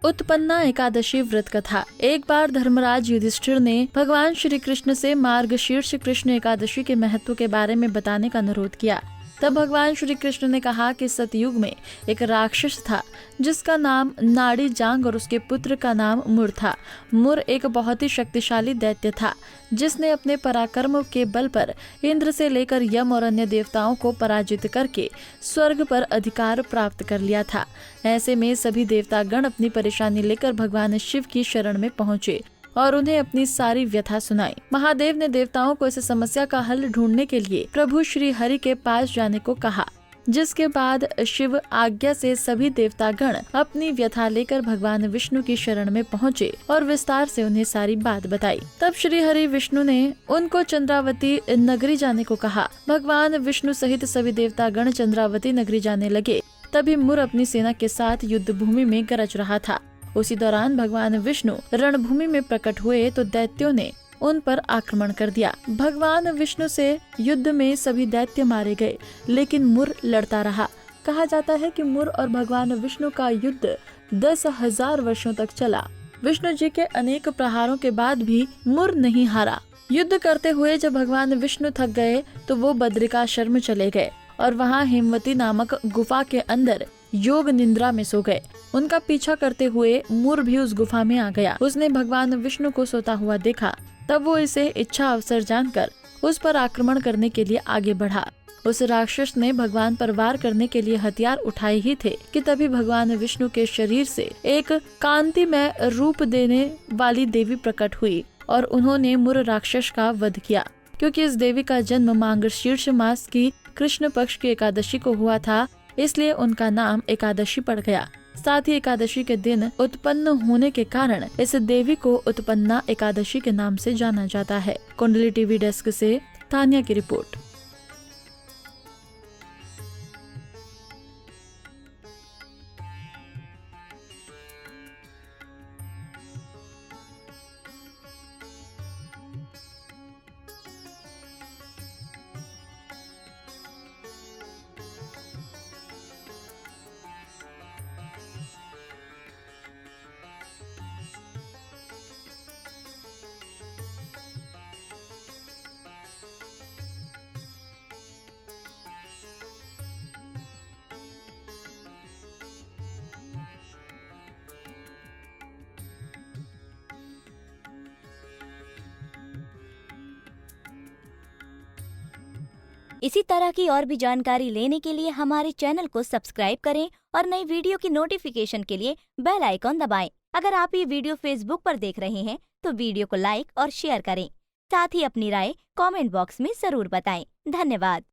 उत्पन्ना एकादशी व्रत कथा। एक बार धर्मराज युधिष्ठिर ने भगवान श्री कृष्ण से मार्गशीर्ष कृष्ण एकादशी के महत्व के बारे में बताने का अनुरोध किया। तब भगवान श्री कृष्ण ने कहा कि सतयुग में एक राक्षस था जिसका नाम नाड़ी जांग और उसके पुत्र का नाम मुर था। मुर एक बहुत ही शक्तिशाली दैत्य था जिसने अपने पराक्रम के बल पर इंद्र से लेकर यम और अन्य देवताओं को पराजित करके स्वर्ग पर अधिकार प्राप्त कर लिया था। ऐसे में सभी देवतागण अपनी परेशानी लेकर भगवान शिव की शरण में पहुँचे और उन्हें अपनी सारी व्यथा सुनाई। महादेव ने देवताओं को इस समस्या का हल ढूंढने के लिए प्रभु श्री हरि के पास जाने को कहा, जिसके बाद शिव आज्ञा से सभी देवतागण अपनी व्यथा लेकर भगवान विष्णु की शरण में पहुँचे और विस्तार से उन्हें सारी बात बताई। तब श्री हरि विष्णु ने उनको चंद्रावती नगरी जाने को कहा। भगवान विष्णु सहित सभी देवतागण चंद्रावती नगरी जाने लगे। तभी मुर अपनी सेना के साथ युद्ध भूमि में गरज रहा था। उसी दौरान भगवान विष्णु रणभूमि में प्रकट हुए तो दैत्यों ने उन पर आक्रमण कर दिया। भगवान विष्णु से युद्ध में सभी दैत्य मारे गए, लेकिन मुर लड़ता रहा। कहा जाता है कि मुर और भगवान विष्णु का युद्ध 10,000 वर्षों तक चला। विष्णु जी के अनेक प्रहारों के बाद भी मुर नहीं हारा। युद्ध करते हुए जब भगवान विष्णु थक गए तो वो बद्रिकाश्रम चले गए और वहाँ हेमवती नामक गुफा के अंदर योग निद्रा में सो गए। उनका पीछा करते हुए मुर भी उस गुफा में आ गया। उसने भगवान विष्णु को सोता हुआ देखा। तब वो इसे इच्छा अवसर जानकर उस पर आक्रमण करने के लिए आगे बढ़ा। उस राक्षस ने भगवान पर वार करने के लिए हथियार उठाए ही थे कि तभी भगवान विष्णु के शरीर से एक कांतिमय रूप देने वाली देवी प्रकट हुई और उन्होंने मुर राक्षस का वध किया। क्योंकि इस देवी का जन्म मार्गशीर्ष मास की कृष्ण पक्ष की एकादशी को हुआ था, इसलिए उनका नाम एकादशी पड़ गया। साथ ही एकादशी के दिन उत्पन्न होने के कारण इस देवी को उत्पन्ना एकादशी के नाम से जाना जाता है। कुंडली टीवी डेस्क से तानिया की रिपोर्ट। इसी तरह की और भी जानकारी लेने के लिए हमारे चैनल को सब्सक्राइब करें और नई वीडियो की नोटिफिकेशन के लिए बेल आइकॉन दबाएं। अगर आप ये वीडियो फेसबुक पर देख रहे हैं तो वीडियो को लाइक और शेयर करें। साथ ही अपनी राय कमेंट बॉक्स में जरूर बताएं। धन्यवाद।